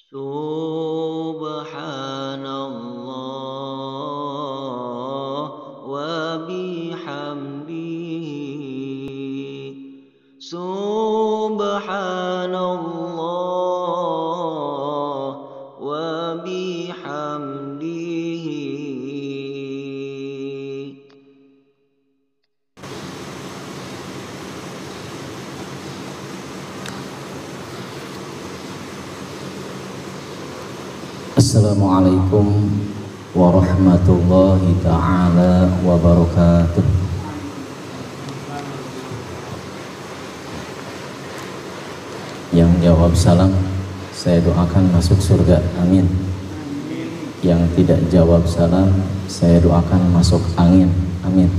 Subhanallah wa bihamdihi. Subhanallah wa bihamdihi. Assalamualaikum warahmatullahi ta'ala wabarakatuh. Yang jawab salam saya doakan masuk surga, amin. Yang tidak jawab salam saya doakan masuk angin, amin.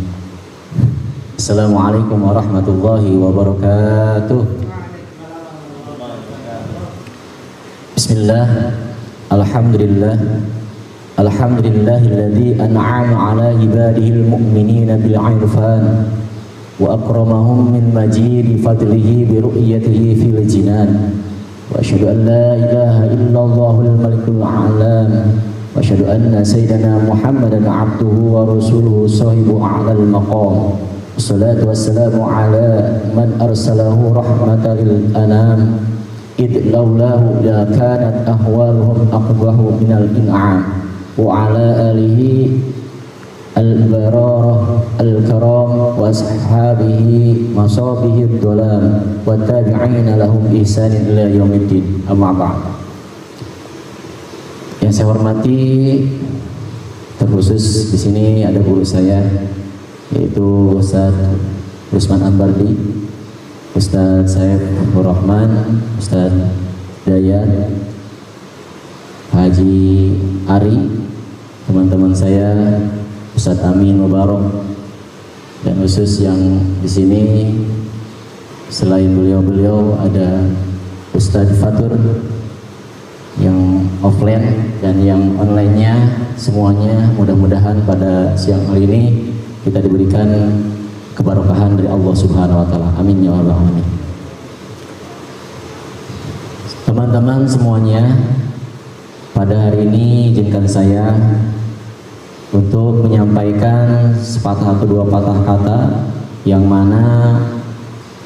Assalamualaikum warahmatullahi wabarakatuh. Bismillah. Alhamdulillah, alhamdulillahilladzi an'ama ala ibadihil mu'minina bil 'irfan wa akramahum min majidi fadlihi bi ru'yatihi fil jinan. Wa asyhadu an la ilaha illallahul malikul a'lam wa asyhadu anna sayyidana Muhammadan 'abduhu wa rasuluhu sahibu a'lal maqam. Wassalatu wassalamu ala man arsalahu rahmatan lil anam. Idh laulahu la kanat ahwaluhum aqbahu minal in'am wa ala alihi al-bararah al-karam wa ashabihi masabihi ad-dalam wa tabi'ina lahum ihsanin ila yaumiddin, amma ba'd. Yang saya hormati, terkhusus di sini ada guru saya, yaitu Ustaz Rusman Ambardi, Ustaz Saif Rahman, Ustaz Dayat, Haji Ari, teman-teman saya, Ustaz Amin Mubarak, dan khusus yang di sini selain beliau-beliau ada Ustaz Fatur yang offline dan yang online-nya, semuanya mudah-mudahan pada siang hari ini kita diberikan keberkahan dari Allah Subhanahu wa taala. Amin ya rabbal alamin. Teman-teman semuanya, pada hari ini izinkan saya untuk menyampaikan sepatah atau dua patah kata yang mana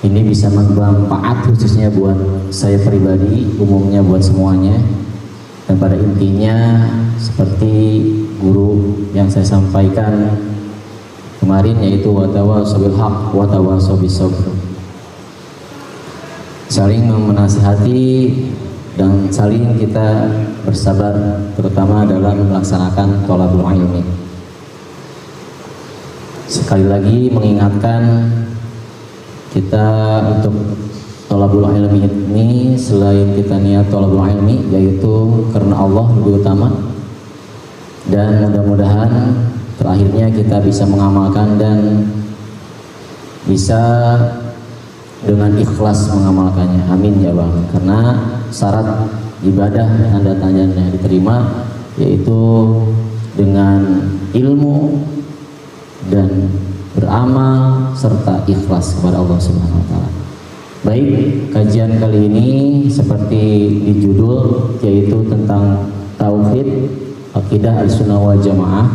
ini bisa bermanfaat khususnya buat saya pribadi, umumnya buat semuanya. Dan pada intinya seperti guru yang saya sampaikan kemarin, yaitu watawasau bil haq watawasau bis sabr. Saling menasihati dan saling kita bersabar, terutama dalam melaksanakan thalabul ilmi. Sekali lagi mengingatkan kita untuk thalabul ilmi ini, selain kita niat thalabul ilmi, yaitu karena Allah lebih utama, dan mudah-mudahan terakhirnya kita bisa mengamalkan dan bisa dengan ikhlas mengamalkannya, amin ya bang. Karena syarat ibadah tanda tanyanya diterima yaitu dengan ilmu dan beramal serta ikhlas kepada Allah Subhanahu wa taala. Baik, kajian kali ini seperti di judul, yaitu tentang tauhid, akidah Ahlussunnah wal Jamaah,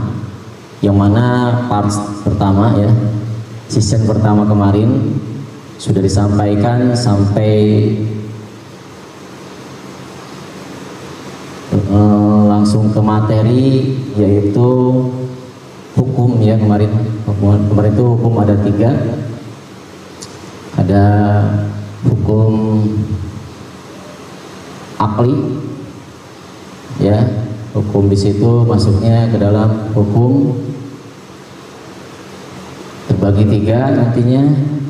yang mana part pertama ya, season pertama kemarin sudah disampaikan sampai langsung ke materi, yaitu hukum ya. Kemarin itu hukum ada 3, ada hukum akli ya, hukum di situ masuknya ke dalam hukum terbagi 3 nantinya,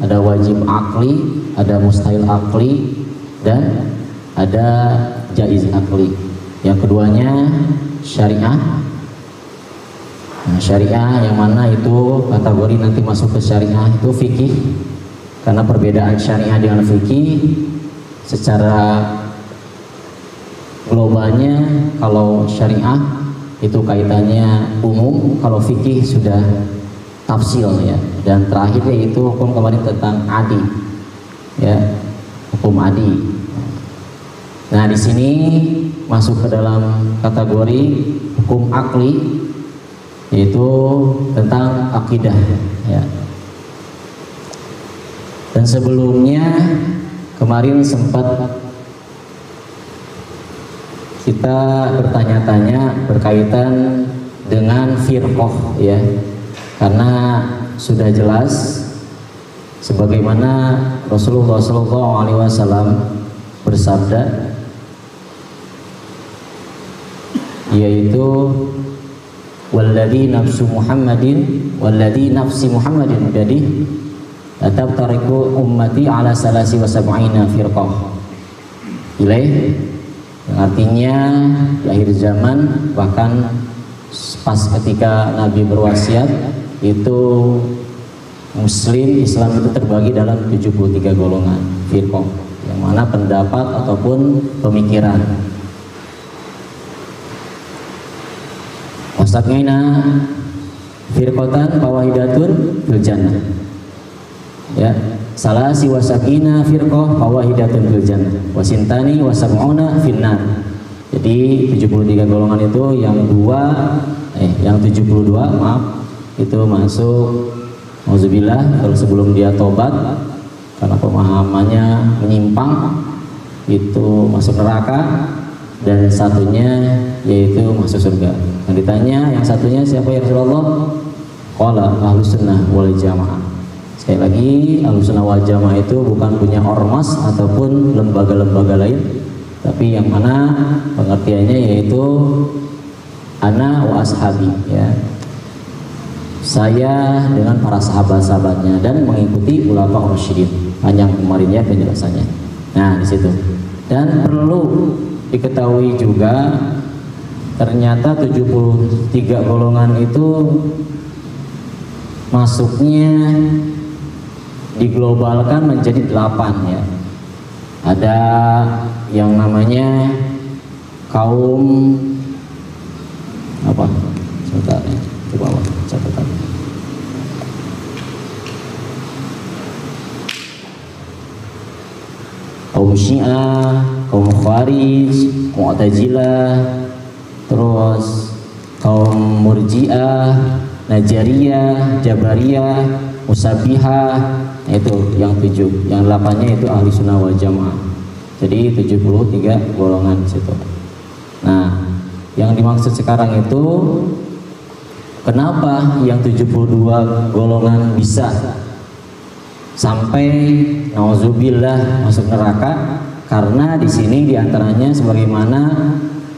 ada wajib akli, ada mustahil akli, dan ada jaiz akli. Yang keduanya syariah. Nah, syariah yang mana itu kategori nanti masuk ke syariah itu fikih, karena perbedaan syariah dengan fikih secara globalnya, kalau syariah itu kaitannya umum, kalau fikih sudah tafsil ya. Dan terakhir yaitu hukum kemarin tentang adi ya, hukum adi. Nah, di sini masuk ke dalam kategori hukum akli, yaitu tentang akidah ya. Dan sebelumnya kemarin sempat kita bertanya-tanya berkaitan dengan firqah ya, karena sudah jelas sebagaimana Rasulullah SAW bersabda, yaitu walladzi nafsi Muhammadin biyadihi taftariqu ummati ala salasi wa sab'ina firqah ilaih, yang artinya di akhir zaman, bahkan pas ketika Nabi berwasiat itu Islam itu terbagi dalam 73 golongan firqah, yang mana pendapat ataupun pemikiran. Wasaqina firqatan fawahidatun fil jannah ya, salasi wasaqina firqah fawahidatun fil jannah wasintani wasab'una finnar. Jadi 73 golongan itu yang 72 maaf itu masuk auzubillah kalau sebelum dia tobat karena pemahamannya menyimpang itu masuk neraka, dan satunya yaitu masuk surga. Nah, ditanya yang satunya siapa ya Rasulullah? Qala ahlus sunnah wal jamaah. Sekali lagi, ahlus sunnah wal jamaah itu bukan punya ormas ataupun lembaga-lembaga lain, tapi yang mana pengertiannya yaitu ana wa ashabi ya, saya dengan para sahabat-sahabatnya dan mengikuti ulama rasyidin. Panjang kemarin ya penjelasannya. Nah, di situ. Dan perlu diketahui juga ternyata 73 golongan itu masuknya diglobalkan menjadi 8 ya. Ada yang namanya kaum apa? Sebentar ya, coba catatan. Kaum Syiah, kaum Khawarij, Mu'tazilah, terus kaum Murji'ah, Najariyah, Jabariyah, Musabbihah, itu yang 7. Yang 8-nya itu ahli sunnah wal jamaah. Jadi 73 golongan situ. Nah, yang dimaksud sekarang itu kenapa yang 72 golongan bisa sampai nauzubillah masuk neraka? Karena di sini diantaranya sebagaimana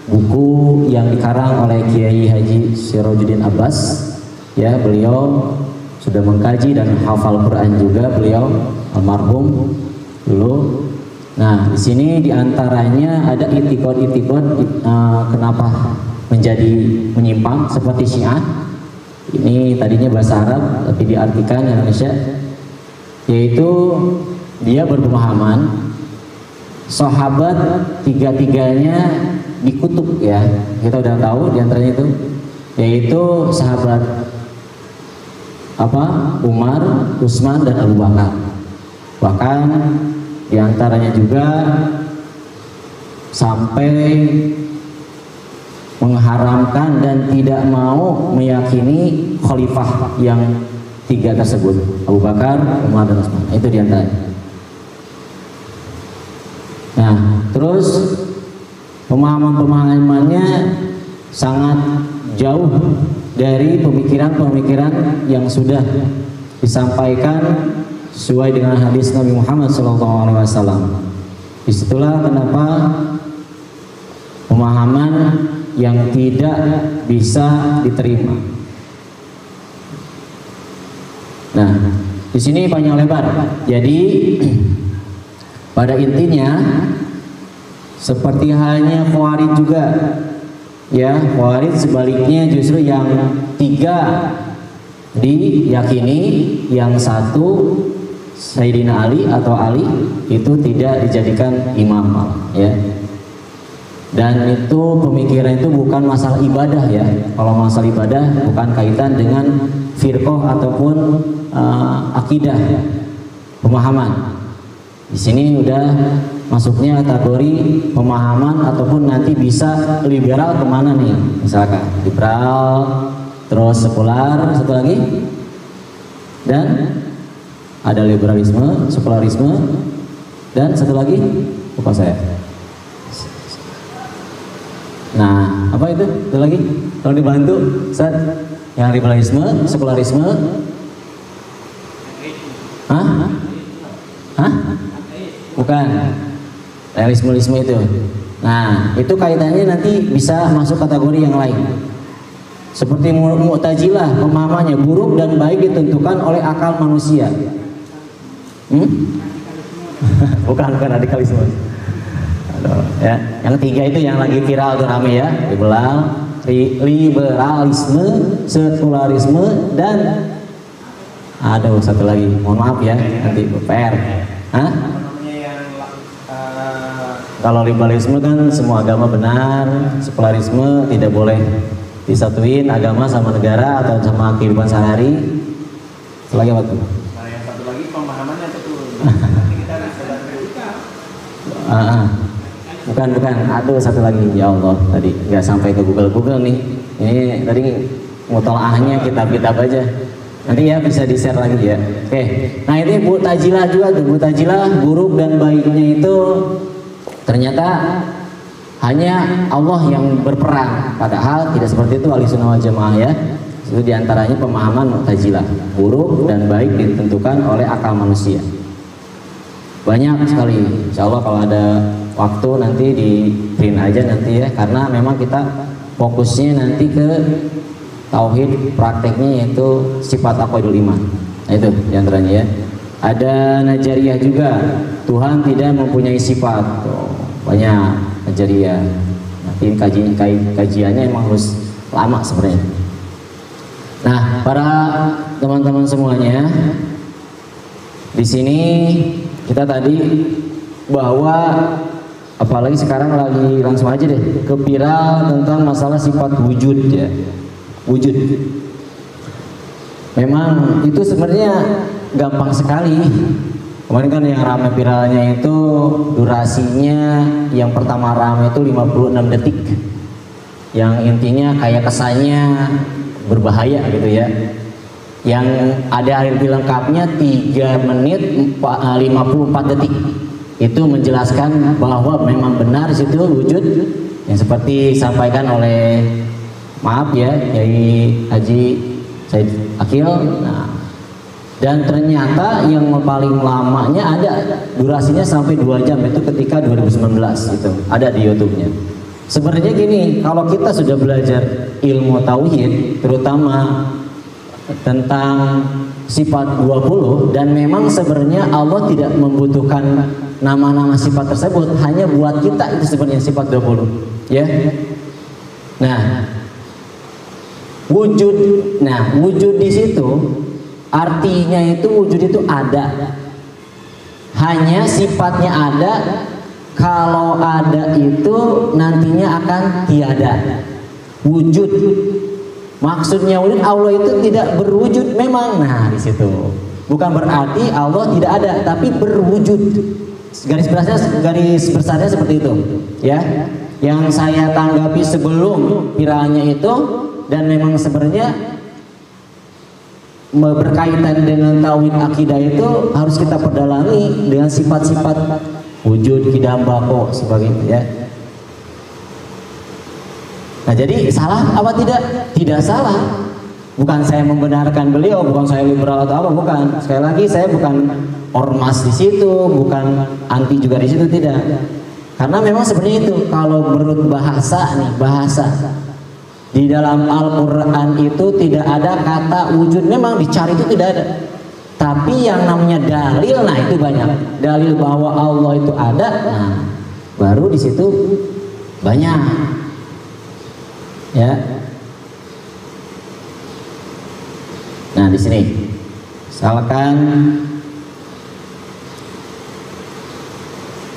buku yang dikarang oleh Kiai Haji Sirajuddin Abbas ya, beliau sudah mengkaji dan hafal Quran juga beliau almarhum dulu. Nah, di sini diantaranya ada itikad-itikad kenapa menjadi menyimpang seperti Syiah. Ini tadinya bahasa Arab tapi diartikan Indonesia, yaitu dia berpemahaman sahabat tiga-tiganya dikutuk ya. Kita udah tahu diantaranya itu, yaitu sahabat Umar, Utsman dan Abu Bakar. Bahkan diantaranya juga sampai mengharamkan dan tidak mau meyakini khalifah yang 3 tersebut, Abu Bakar, Umar dan Utsman. Itu diantaranya. Nah, terus pemahaman-pemahamannya sangat jauh dari pemikiran-pemikiran yang sudah disampaikan sesuai dengan hadis Nabi Muhammad SAW. Disitulah kenapa pemahaman yang tidak bisa diterima. Nah, di sini panjang lebar. Jadi pada intinya seperti halnya Khawarij juga ya, Khawarij sebaliknya justru yang 3 diyakini, yang 1 Sayyidina Ali atau Ali itu tidak dijadikan imam ya. Dan itu pemikiran itu bukan masalah ibadah ya. Kalau masalah ibadah bukan kaitan dengan firqah ataupun akidah, pemahaman. Di sini udah masuknya kategori pemahaman ataupun nanti bisa liberal kemana nih, misalkan liberal, terus sekular, satu lagi, dan ada liberalisme, sekularisme, dan satu lagi lupa saya. Nah, apa itu? Satu lagi, tolong dibantu, Ustaz. Yang liberalisme, sekularisme, hah? Bukan, realisme itu. Nah, itu kaitannya nanti bisa masuk kategori yang lain. Seperti Mu'tazilah, pemahamannya buruk dan baik ditentukan oleh akal manusia. Bukan radikalisme. Aduh, ya. Yang ketiga itu yang lagi viral tuh rame ya, liberalisme, sekularisme, dan aduh satu lagi, mohon maaf ya, nanti PR. Hah? Kalau liberalisme kan semua agama benar, sekularisme tidak boleh disatuin agama sama negara atau sama kehidupan sehari. Selagi apa tuh? Nah, yang satu lagi pemahamannya betul. Nanti kita bisa Bukan. Aduh satu lagi, ya Allah, tadi nggak sampai ke Google nih. Ini tadi mutolaahnya kitab-kitab aja. Nanti ya bisa di-share lagi ya. Oke. Nah ini Mu'tazilah juga tuh. Mu'tazilah buruk dan baiknya itu ternyata hanya Allah yang berperan. Padahal tidak seperti itu Ahlussunnah wal Jamaah ya. Itu diantaranya pemahaman Mu'tazilah. Buruk dan baik ditentukan oleh akal manusia. Banyak sekali. Insya Allah kalau ada waktu nanti di print aja nanti ya. Karena memang kita fokusnya nanti ke tauhid, prakteknya yaitu sifat aqwaidul iman. Nah itu diantaranya ya. Ada Najariyah juga, Tuhan tidak mempunyai sifat. Banyak Najariyah. Nanti kajiannya emang harus lama sebenarnya. Nah, para teman-teman semuanya, di sini kita tadi bahwa apalagi sekarang lagi langsung aja deh ke viral tentang masalah sifat wujud ya. Wujud memang itu sebenarnya gampang sekali. Kemarin kan yang ramai viralnya itu durasinya yang pertama ramai itu 56 detik, yang intinya kayak kesannya berbahaya gitu ya. Yang ada akhir lengkapnya 3 menit 54 detik, itu menjelaskan bahwa memang benar situ wujud yang seperti disampaikan oleh maaf ya, Kiai Haji Said Akil. Nah, dan ternyata yang paling lamanya ada durasinya sampai 2 jam itu ketika 2019 itu ada di YouTube-nya. Sebenarnya gini, kalau kita sudah belajar ilmu tauhid terutama tentang sifat 20 dan memang sebenarnya Allah tidak membutuhkan nama-nama sifat tersebut, hanya buat kita itu sebenarnya sifat 20 ya. Nah, wujud di situ artinya itu wujud itu ada, hanya sifatnya ada. Kalau ada itu nantinya akan tiada. Wujud maksudnya wujud, Allah itu tidak berwujud memang. Nah di situ bukan berarti Allah tidak ada, tapi berwujud. Garis besarnya seperti itu ya. Yang saya tanggapi sebelum viralnya itu, dan memang sebenarnya berkaitan dengan tauhid akidah itu harus kita perdalami dengan sifat-sifat wujud, kidam, bako sebagainya ya. Nah jadi salah apa tidak? Tidak salah. Bukan saya membenarkan beliau, bukan saya liberal atau apa, bukan. Sekali lagi saya bukan ormas di situ, bukan anti juga di situ, tidak. Karena memang sebenarnya itu kalau menurut bahasa nih, bahasa di dalam Al-Quran itu tidak ada kata wujud, memang dicari itu tidak ada. Tapi yang namanya dalil, nah itu banyak. Dalil bahwa Allah itu ada, nah baru di situ banyak. Ya. Nah di sini, misalkan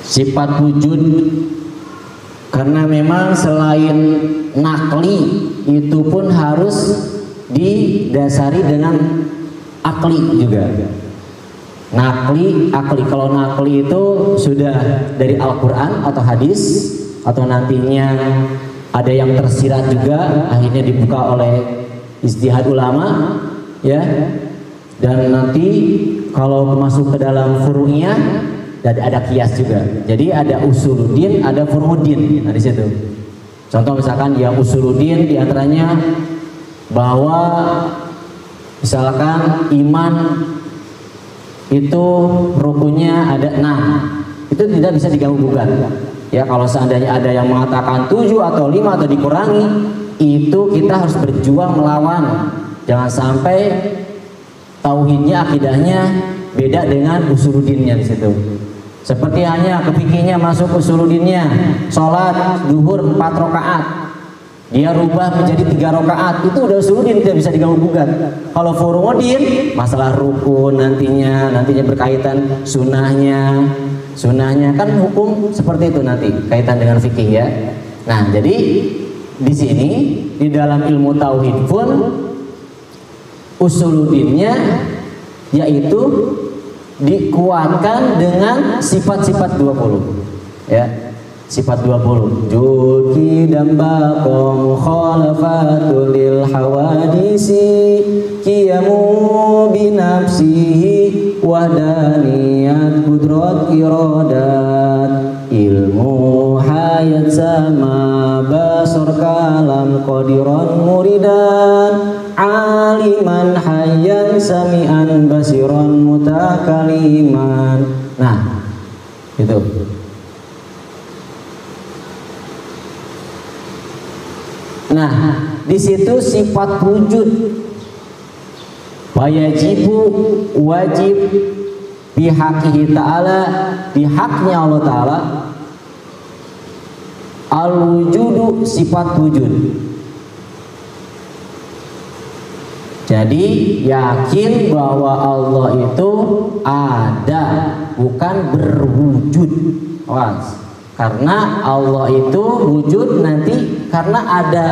sifat wujud, karena memang selain nakli itu pun harus didasari dengan akli juga. Nakli, akli. Kalau nakli itu sudah dari Al-Quran atau hadis, atau nantinya ada yang tersirat juga, akhirnya dibuka oleh ijtihad ulama, ya. Dan nanti kalau masuk ke dalam furu'nya, dan ada kias juga. Jadi ada usuluddin, ada furu'uddin. Nah, di situ. Contoh misalkan yang usuluddin diantaranya bahwa misalkan iman itu rukunnya ada 6, itu tidak bisa diganggu gugat. Ya, kalau seandainya ada yang mengatakan 7 atau 5 atau dikurangi, itu kita harus berjuang melawan. Jangan sampai tauhidnya, akidahnya beda dengan usuluddinnya di situ. Seperti hanya kepikirnya masuk usuluddinnya, sholat duhur 4 rakaat, dia rubah menjadi 3 rakaat, itu udah usuluddin, tidak bisa diganggu gugat. Kalau furu'uddin, masalah rukun nantinya berkaitan sunahnya kan hukum seperti itu nanti kaitan dengan fikih, ya. Nah, jadi di sini di dalam ilmu tauhid pun usuluddinnya yaitu dikuatkan dengan sifat-sifat 20, ya. Sifat 20, judi dan bakom khalafatul lil hawadisi kiyamu binafsihi wahdaniyat kudrat iradat ilmu hayat sama basar kalam qadiran muridan aliman hayyan sami'an basiran mutakaliman. Nah, itu. Nah, di situ sifat wujud wajib bihaqihi ta'ala, di haknya Allah Ta'ala, al-wujudu sifat wujud. Jadi yakin bahwa Allah itu ada, bukan berwujud. Karena Allah itu wujud nanti karena ada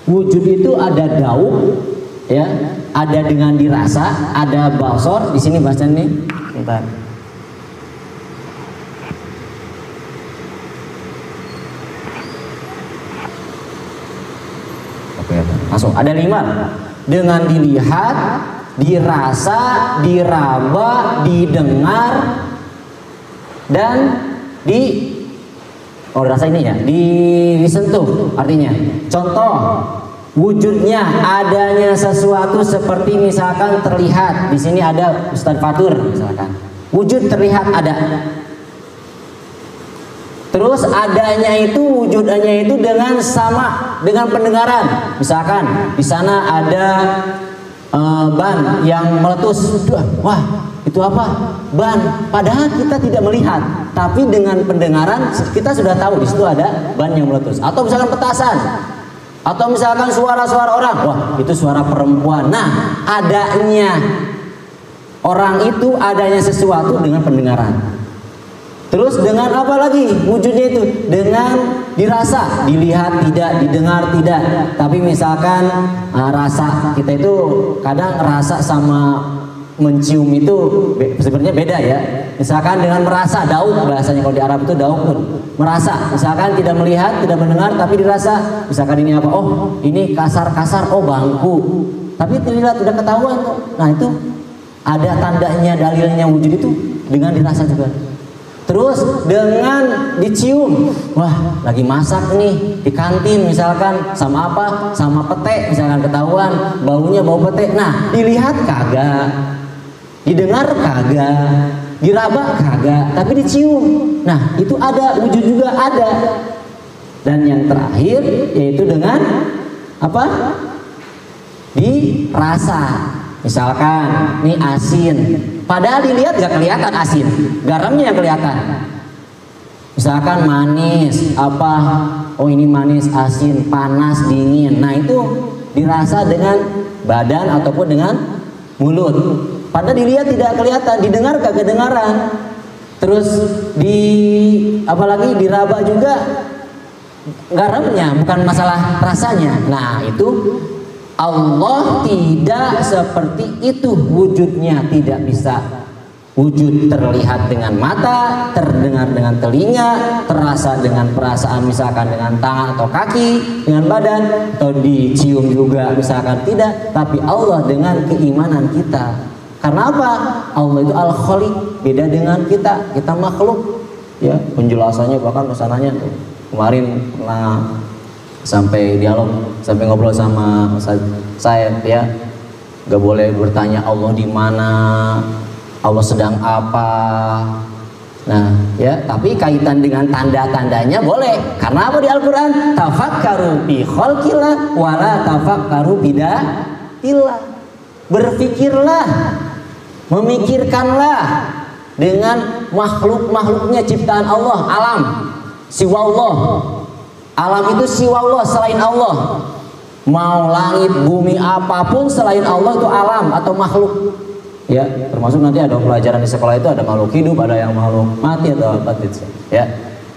wujud itu ada dauk, ya, ada dengan dirasa, ada basor. Di sini bahasanya nih, bentar. Oke, langsung ada 5. Dengan dilihat, dirasa, diraba, didengar, dan rasa ini ya, disentuh. Artinya, contoh wujudnya adanya sesuatu seperti misalkan terlihat. Di sini ada Ustadz Fatur misalkan. Wujud terlihat ada. Terus adanya itu, wujudnya itu dengan sama dengan pendengaran. Misalkan di sana ada ban yang meletus. Wah, itu apa? Ban. Padahal kita tidak melihat, tapi dengan pendengaran kita sudah tahu di situ ada ban yang meletus. Atau misalkan petasan, atau misalkan suara-suara orang. Wah, itu suara perempuan. Nah, adanya orang itu, adanya sesuatu dengan pendengaran. Terus dengan apa lagi wujudnya itu? Dengan dirasa, dilihat tidak, didengar tidak. Tapi misalkan rasa, kita itu kadang rasa sama mencium itu sebenarnya beda, ya. Misalkan dengan merasa, dauk bahasanya kalau di Arab itu dauk pun. Merasa, misalkan tidak melihat, tidak mendengar, tapi dirasa. Misalkan ini apa? Oh, ini kasar-kasar, oh bangku. Tapi dilihat udah ketahuan. Nah, itu ada tandanya, dalilnya wujud itu dengan dirasa juga. Terus dengan dicium, wah lagi masak nih di kantin misalkan, sama apa? Sama pete misalkan, ketahuan baunya bau pete. Nah, dilihat kagak, didengar kagak, diraba kagak, tapi dicium. Nah, itu ada, wujud juga ada. Dan yang terakhir yaitu dengan apa? Dirasa. Misalkan ini asin, padahal dilihat gak kelihatan asin, garamnya yang kelihatan. Misalkan manis, apa? Oh ini manis, asin, panas, dingin. Nah itu dirasa dengan badan ataupun dengan mulut. Padahal dilihat tidak kelihatan, didengar gak kedengaran. Terus apalagi diraba juga garamnya, bukan masalah rasanya. Nah itu Allah tidak seperti itu wujudnya, tidak bisa Wujud terlihat dengan mata, terdengar dengan telinga, terasa dengan perasaan misalkan dengan tangan atau kaki, dengan badan, atau dicium juga misalkan tidak. Tapi Allah dengan keimanan kita. Karena apa? Allah itu Al-Khaliq, beda dengan kita makhluk. Ya, penjelasannya bahkan kesananya kemarin pernah sampai dialog, sampai ngobrol sama saya ya. Gak boleh bertanya Allah di mana, Allah sedang apa. Nah, ya, tapi kaitan dengan tanda-tandanya boleh. Karena apa di Al-Qur'an? Tafakkaru fi khalqillah wa la tafakkaru bidatillah. Berpikirlah, memikirkanlah dengan makhluk-makhluknya ciptaan Allah, alam, siwallah. Alam itu siwallah, selain Allah. Mau langit, bumi, apapun selain Allah itu alam atau makhluk. Ya, termasuk nanti ada pelajaran di sekolah itu ada makhluk hidup, ada yang makhluk mati atau apa gitu. Ya.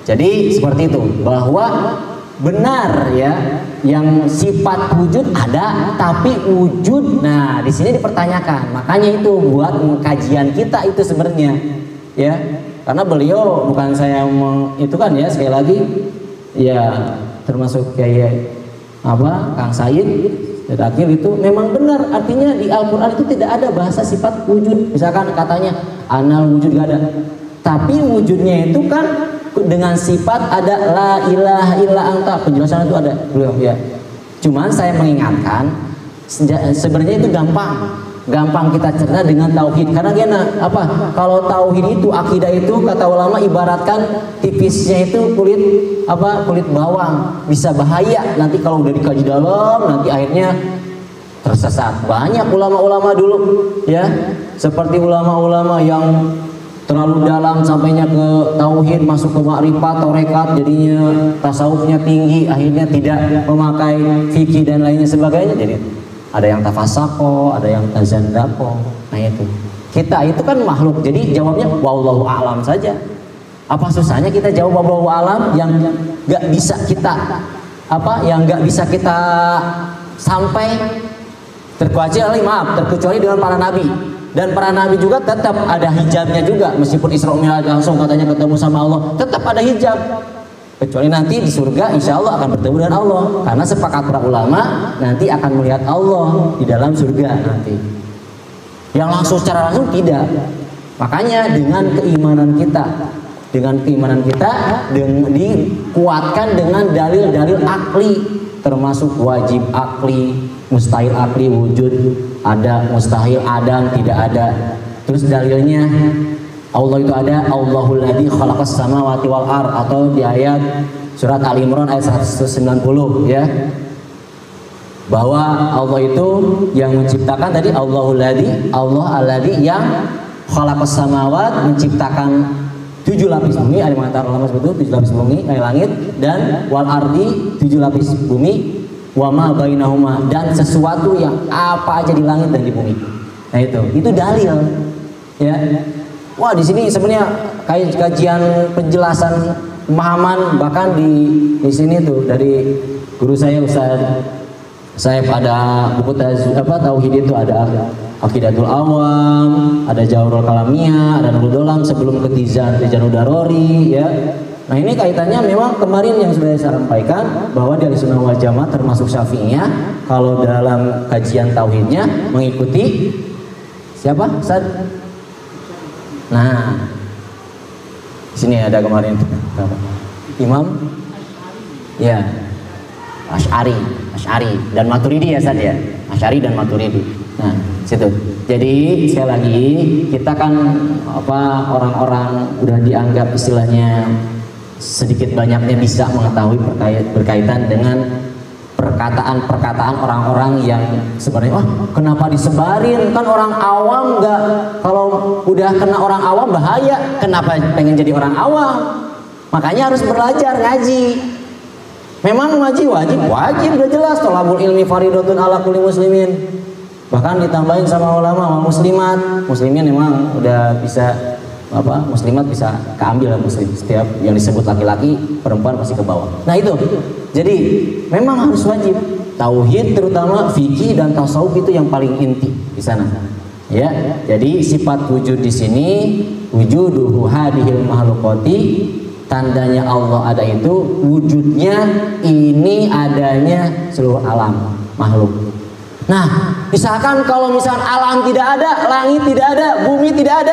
Jadi seperti itu, bahwa benar ya, yang sifat wujud ada, tapi wujud, nah di sini dipertanyakan. Makanya itu buat kajian kita itu sebenarnya, ya, karena beliau bukan saya itu kan ya, sekali lagi ya termasuk kayak apa Kang Said terakhir itu memang benar, artinya di Al-Quran itu tidak ada bahasa sifat wujud. Misalkan katanya anal wujud gak ada, tapi wujudnya itu kan dengan sifat ada la ilaha illa anta, penjelasan itu ada beliau ya. Cuman saya mengingatkan sebenarnya itu gampang kita cerna dengan tauhid. Karena gimana? Apa? Kalau tauhid itu, akidah itu, kata ulama ibaratkan tipisnya itu kulit apa? Kulit bawang, bisa bahaya nanti kalau udah dikaji dalam, nanti akhirnya tersesat. Banyak ulama-ulama dulu ya, seperti ulama-ulama yang terlalu dalam sampainya ke tauhid, masuk ke makrifat, torekat, jadinya tasawufnya tinggi, akhirnya tidak memakai fikih dan lainnya sebagainya. Jadi ada yang tafasako, ada yang tazandako. Nah itu, kita itu kan makhluk, jadi jawabnya wallahu a'lam saja. Apa susahnya kita jawab wallahu a'lam yang nggak bisa kita yang nggak bisa kita sampai terkecuali dengan para nabi. Dan para nabi juga tetap ada hijabnya juga, meskipun Isra Mi'raj langsung katanya ketemu sama Allah, tetap ada hijab. Kecuali nanti di surga insya Allah akan bertemu dengan Allah, karena sepakat para ulama nanti akan melihat Allah di dalam surga nanti. Yang langsung secara langsung tidak. Makanya dengan keimanan kita dikuatkan dengan dalil-dalil akli, termasuk wajib akli, mustahil akli, wujud ada, mustahil ada, tidak ada. Terus dalilnya Allah itu ada, Allahul ladzi khalaqas samawati wal ard, atau di ayat surat Al Imran ayat 190 ya. Bahwa Allah itu yang menciptakan tadi, Allahul ladzi, Allah alladzi yang khalaqas samawat, menciptakan 7 lapis bumi, ada yang mengatakan ulama seperti itu, 7 lapis bumi, langit, dan wal ardi, 7 lapis bumi, wa ma bainahuma, dan sesuatu yang apa aja di langit dan di bumi. Nah itu dalil ya. Wah, di sini sebenarnya kajian penjelasan pemahaman, bahkan di sini tuh dari guru saya Ustaz saya pada buku tauhid itu ada Aqidatul Awam, ada Jawharul Kalamiyah, ada Nurul Dolam sebelum ke Tizan Darori ya. Nah ini kaitannya memang kemarin yang sudah saya sampaikan bahwa dari Sunnah wal Jamaah termasuk Syafi'iyah kalau dalam kajian tauhidnya mengikuti siapa? Ustaz? Nah, di sini ada kemarin Imam ya Asy'ari dan Maturidi ya Ustaz ya. Asy'ari dan Maturidi. Nah, situ. Jadi sekali lagi kita kan orang-orang udah dianggap istilahnya sedikit banyaknya bisa mengetahui berkaitan dengan perkataan-perkataan orang-orang yang sebenarnya kenapa disebarin, kan orang awam nggak, kalau udah kena orang awam bahaya, kenapa pengen jadi orang awam? Makanya harus belajar ngaji. Memang ngaji wajib udah jelas, thalabul ilmi faridatun ala kulli muslimin. Bahkan ditambahin sama ulama muslimin memang udah bisa muslimat bisa keambil muslim, setiap yang disebut laki-laki perempuan masih ke bawah. Nah itu, jadi memang harus wajib tauhid, terutama fikih dan tasawuf itu yang paling inti di sana. Ya, jadi sifat wujud di sini wujuduhu hadhil mahlukati, tandanya Allah ada itu wujudnya ini adanya seluruh alam makhluk. Nah, misalkan kalau misalkan alam tidak ada, langit tidak ada, bumi tidak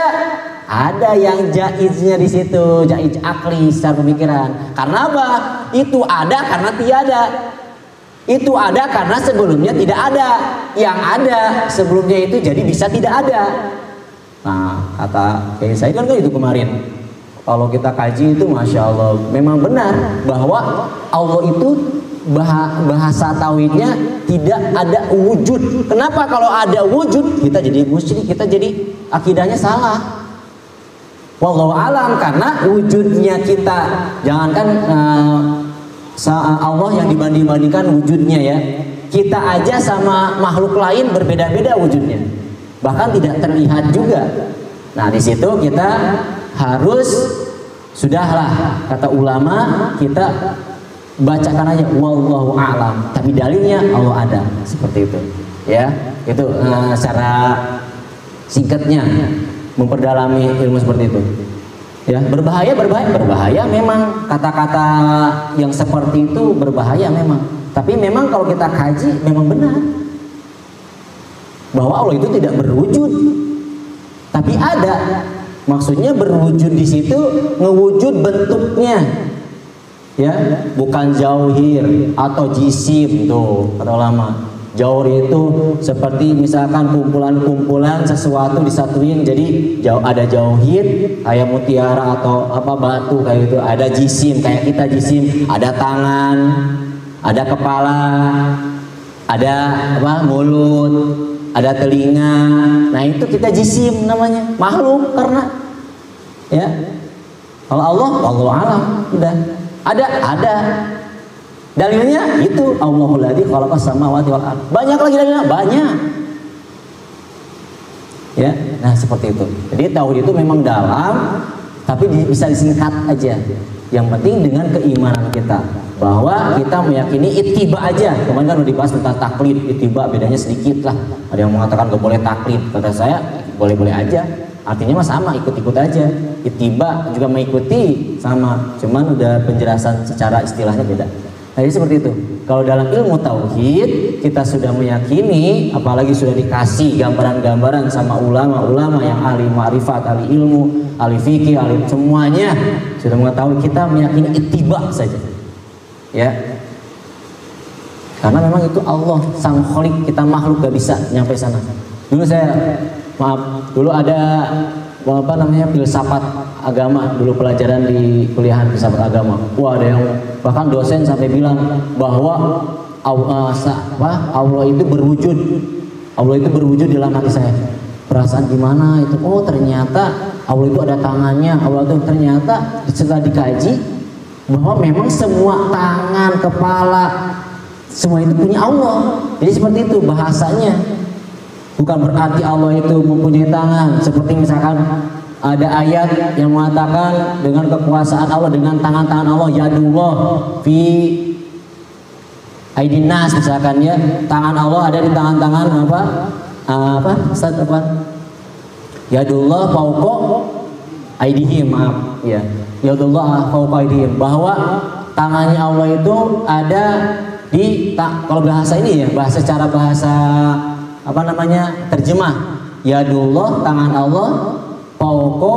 ada yang jaiznya di situ, jaiz akli secara pemikiran. Karena apa? Itu ada karena tiada. Itu ada karena sebelumnya tidak ada. Yang ada sebelumnya itu jadi bisa tidak ada. Nah, kata kayak saya kan itu kemarin. Kalau kita kaji itu Masya Allah, memang benar bahwa Allah itu bahasa tauhidnya tidak ada wujud. Kenapa kalau ada wujud kita jadi musyrik, kita jadi akidahnya salah. Wallahu alam, karena wujudnya kita jangankan Allah yang dibanding-bandingkan wujudnya ya. Kita aja sama makhluk lain berbeda-beda wujudnya. Bahkan tidak terlihat juga. Nah, di situ kita harus sudahlah kata ulama kita bacakan aja wallahu a'lam, tapi dalilnya Allah ada, seperti itu ya. Itu secara singkatnya memperdalami ilmu seperti itu ya. Berbahaya memang, kata-kata yang seperti itu berbahaya memang, tapi memang kalau kita kaji memang benar bahwa Allah itu tidak berwujud tapi ada. Maksudnya berwujud di situ ngewujud bentuknya ya, bukan jauhir atau jisim. Tuh kata ulama, jauhir itu seperti misalkan kumpulan-kumpulan sesuatu disatuin jadi ada jauhir kayak mutiara atau apa batu kayak gitu. Ada jisim kayak kita jisim, ada tangan, ada kepala, ada apa mulut, ada telinga. Nah itu kita jisim namanya, makhluk karena ya. Kalau Allah alam udah ada dalilnya itu Allahul ladzi khalaqas samawati wal ardh. Banyak lagi dalilnya, banyak ya. Nah seperti itu. Jadi tauhid itu memang dalam tapi bisa disingkat aja. Yang penting dengan keimanan kita bahwa kita meyakini ittiba aja. Kemarin kan udah dibahas tentang taklid, ittiba bedanya sedikit lah. Ada yang mengatakan gak boleh taklid, kata saya boleh-boleh aja. Artinya mah sama, ikut-ikut aja. Ittiba juga mengikuti sama, cuman udah penjelasan secara istilahnya beda. Jadi seperti itu. Kalau dalam ilmu tauhid kita sudah meyakini, apalagi sudah dikasih gambaran-gambaran sama ulama-ulama yang ahli ma'rifat, ahli ilmu, ahli fikih, ahli semuanya sudah mengetahui, kita meyakini ittiba saja. Ya. Karena memang itu Allah sang khaliq, kita makhluk gak bisa nyampe sana. Dulu saya dulu ada apa namanya filsafat agama, dulu pelajaran di kuliahan filsafat agama. Wah, ada yang bahkan dosen sampai bilang bahwa Allah itu berwujud. Allah itu berwujud dalam hati saya. Perasaan gimana itu? Oh, ternyata Allah itu ada tangannya. Allah itu ternyata setelah dikaji bahwa memang semua tangan, kepala, semua itu punya Allah. Jadi seperti itu bahasanya. Bukan berarti Allah itu mempunyai tangan. Seperti misalkan ada ayat yang mengatakan dengan kekuasaan Allah, dengan tangan-tangan Allah, yadullah fi aidinas misalkan ya, tangan Allah ada di tangan-tangan Ustaz apa? Yadullah fauqa aidihim, maaf ya. Yadullah fauqa aidihim, bahwa tangannya Allah itu ada di kalau bahasa ini ya, secara bahasa apa namanya terjemah, yadullah tangan Allah, fauqa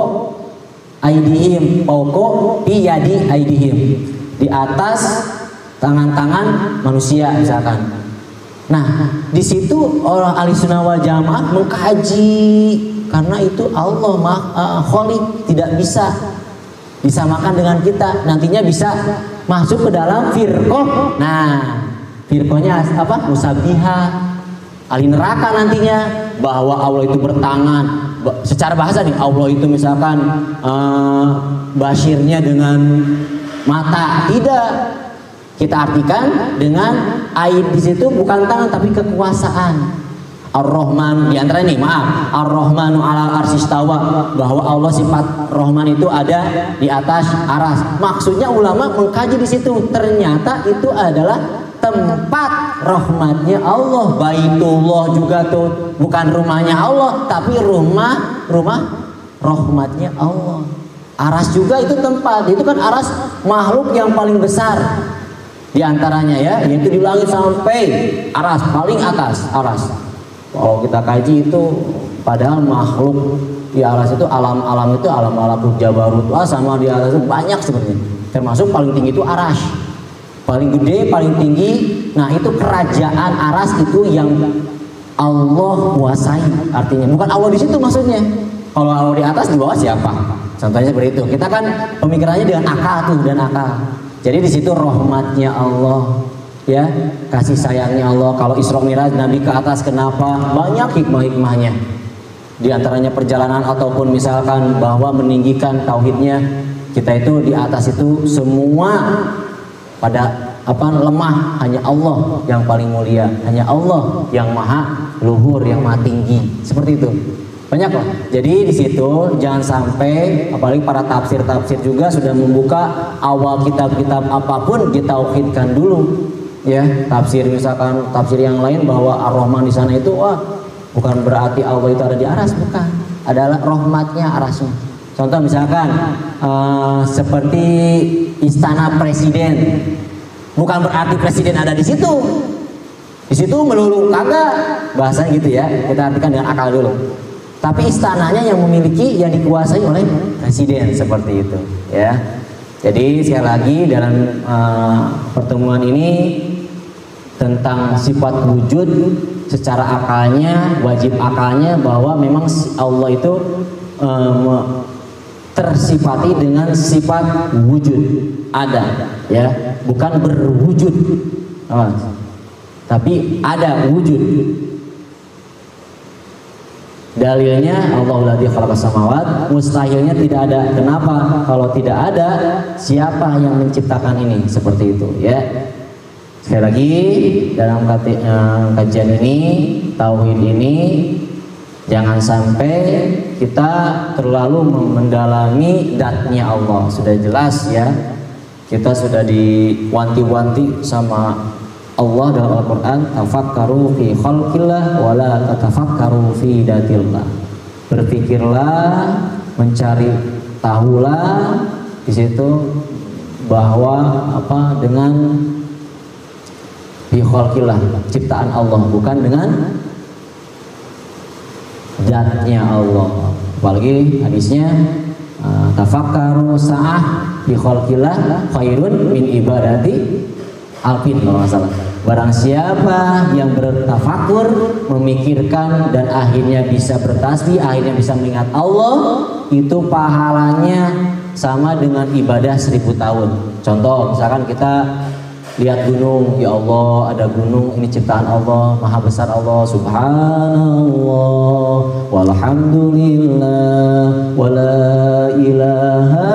aidihim, fauqa fi yadi aidihim, di atas tangan-tangan manusia misalkan. Nah di situ orang ahli sunnah wal jamaah mengkaji, karena itu Allah khaliq, tidak bisa disamakan dengan kita. Nantinya bisa masuk ke dalam firqah. Nah firqahnya apa? Musabbihah, ahli neraka nantinya, bahwa Allah itu bertangan. Secara bahasa nih, Allah itu misalkan basyirnya dengan mata, tidak. Kita artikan dengan aid di situ bukan tangan tapi kekuasaan. Ar-Rahman, di antara ini maaf, Ar-Rahmanu 'alal arsy istawa, bahwa Allah sifat Rahman itu ada di atas aras. Maksudnya ulama mengkaji di situ, ternyata itu adalah tempat rahmatnya Allah. Baitullah juga tuh bukan rumahnya Allah, tapi rumah rahmatnya Allah. Aras juga itu tempat, itu kan aras makhluk yang paling besar di antaranya ya, yaitu di langit sampai aras paling atas aras. Kalau kita kaji itu padahal makhluk di aras itu alam-alam itu alam-alam Jabarut sama di atas itu banyak sebenarnya. Termasuk paling tinggi itu aras. Paling gede, paling tinggi. Nah, itu kerajaan aras itu yang Allah kuasai. Artinya bukan Allah di situ maksudnya. Kalau Allah di atas, di bawah siapa? Contohnya seperti itu. Kita kan pemikirannya dengan akal tuh, dan akal. Jadi di situ rahmatnya Allah, ya, kasih sayangnya Allah. Kalau Isra Miraj Nabi ke atas, kenapa? Banyak hikmah-hikmahnya. Di antaranya perjalanan ataupun misalkan bahwa meninggikan tauhidnya. Kita itu di atas itu semua pada lemah, hanya Allah yang paling mulia, hanya Allah yang maha luhur, yang maha tinggi. Seperti itu. Banyak lah. Jadi di situ jangan sampai, apalagi para tafsir juga sudah membuka awal kitab-kitab apapun ditauhidkan dulu. Ya, tafsir misalkan tafsir yang lain bahwa Ar-Rahman di sana itu bukan berarti Allah itu ada di aras, bukan. Adalah rahmatnya arasnya. Contoh misalkan seperti istana presiden, bukan berarti presiden ada di situ. Di situ melulu kagak, bahasanya gitu ya. Kita artikan dengan akal dulu. Tapi istananya yang memiliki, yang dikuasai oleh presiden, seperti itu ya. Jadi sekali lagi dalam pertemuan ini tentang sifat wujud secara akalnya, wajib akalnya bahwa memang Allah itu tersifati dengan sifat wujud, ada ya, bukan berwujud, tapi ada wujud. Dalilnya Allahul ladzi khalaqas samawat, mustahilnya tidak ada. Kenapa? Kalau tidak ada, siapa yang menciptakan ini? Seperti itu ya. Sekali lagi dalam kajian ini, tauhid ini, jangan sampai kita terlalu mendalami zatnya Allah. Sudah jelas ya, kita sudah diwanti-wanti sama Allah dalam Al-Quran, tafakkaru fi khalqillah wa la tatafakkaru fi datillah. Berpikirlah, mencari tahulah di situ bahwa dengan fi khalqillah, ciptaan Allah, bukan dengan zatnya Allah. Apalagi hadisnya tafakkaru sa'ah fi khalqillah khairun min ibadati alfin, kalau nggak salah. Barang siapa yang bertafakur, memikirkan dan akhirnya bisa bertasbih, akhirnya bisa mengingat Allah, itu pahalanya sama dengan ibadah 1000 tahun. Contoh misalkan kita lihat gunung, ya Allah ada gunung, ini ciptaan Allah, maha besar Allah, subhanallah walhamdulillah wala ilaha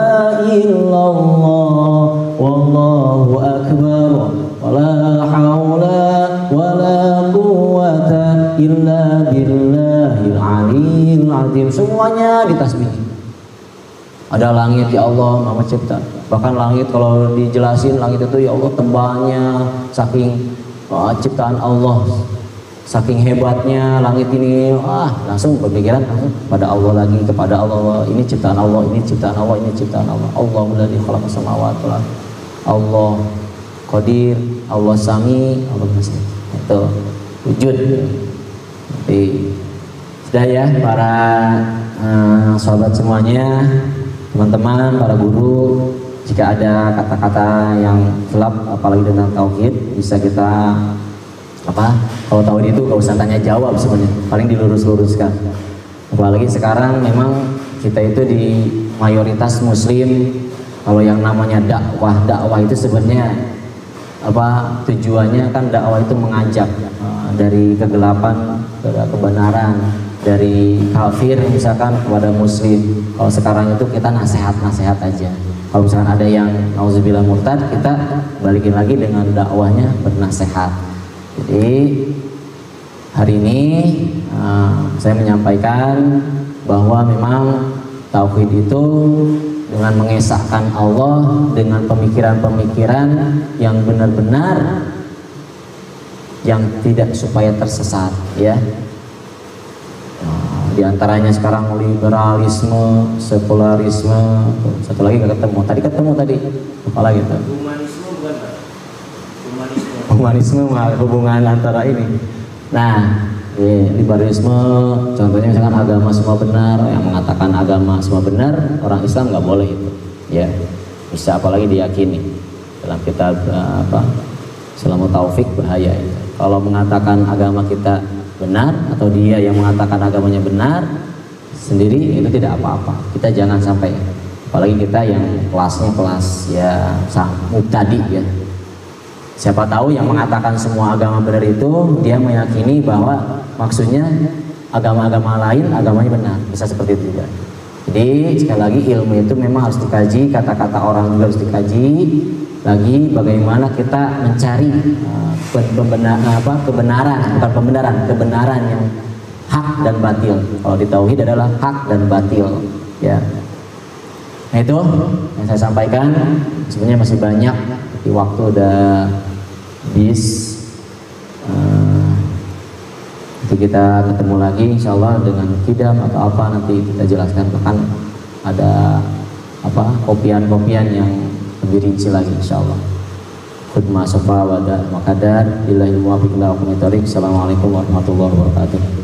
illallah wallahu akbar wala haula wala quwwata illa billahil aliyil azim. Semuanya ditasbih. Ada langit, ya Allah maha cipta. Bahkan langit kalau dijelasin, langit itu ya Allah tebalnya, saking ciptaan Allah, saking hebatnya langit ini, langsung berpikiran pada Allah lagi, kepada Allah. Ini ciptaan Allah, ini ciptaan Allah, ini ciptaan Allah. Allahul ladzi khalaqas samawati wal ardh. Allah Qadir, Allah Sami, Allah Basir. Itu wujud. Jadi sudah ya para sahabat semuanya, teman-teman, para guru, jika ada kata-kata yang gelap apalagi tentang tauhid, bisa kita kalau tauhid itu gak usah tanya jawab sebenarnya, paling dilurus-luruskan. Apalagi sekarang memang kita itu di mayoritas muslim. Kalau yang namanya dakwah itu sebenarnya tujuannya kan dakwah itu mengajak dari kegelapan ke kebenaran, dari kafir misalkan kepada muslim. Kalau sekarang itu kita nasihat aja. Kalau misalkan ada yang nauzubillah murtad, kita balikin lagi dengan dakwahnya bernasihat. Jadi hari ini saya menyampaikan bahwa memang tauhid itu dengan mengesahkan Allah dengan pemikiran-pemikiran yang benar-benar yang tidak supaya tersesat, ya. Di antaranya sekarang liberalisme, sekularisme, satu lagi nggak ketemu. Tadi ketemu tadi, apa lagi tuh? Humanisme bukan Pak? Humanisme. Humanisme hubungan antara ini. Nah, liberalisme contohnya misalkan agama semua benar, yang mengatakan agama semua benar, orang Islam nggak boleh itu, ya. Bisa apalagi diyakini dalam kitab Selamu Taufik, bahaya itu. Kalau mengatakan agama kita benar atau dia yang mengatakan agamanya benar sendiri, itu tidak apa-apa. Kita jangan sampai, apalagi kita yang kelasnya kelas ya mubtadi, ya. Siapa tahu yang mengatakan semua agama benar itu dia meyakini bahwa maksudnya agama-agama lain agamanya benar, bisa seperti itu juga. Jadi sekali lagi ilmu itu memang harus dikaji, kata-kata orang juga harus dikaji. Lagi bagaimana kita mencari kebenaran yang hak dan batil. Kalau di tauhid adalah hak dan batil, ya. Nah, itu yang saya sampaikan. Sebenarnya masih banyak, di waktu udah habis. Nanti kita ketemu lagi insyaallah dengan kidam atau apa, nanti kita jelaskan. Bahkan ada kopian-kopian yang lebih rinci lagi insyaallah. Khudma sofa wa qadar billahi muwaffiq. Assalamualaikum warahmatullahi wabarakatuh.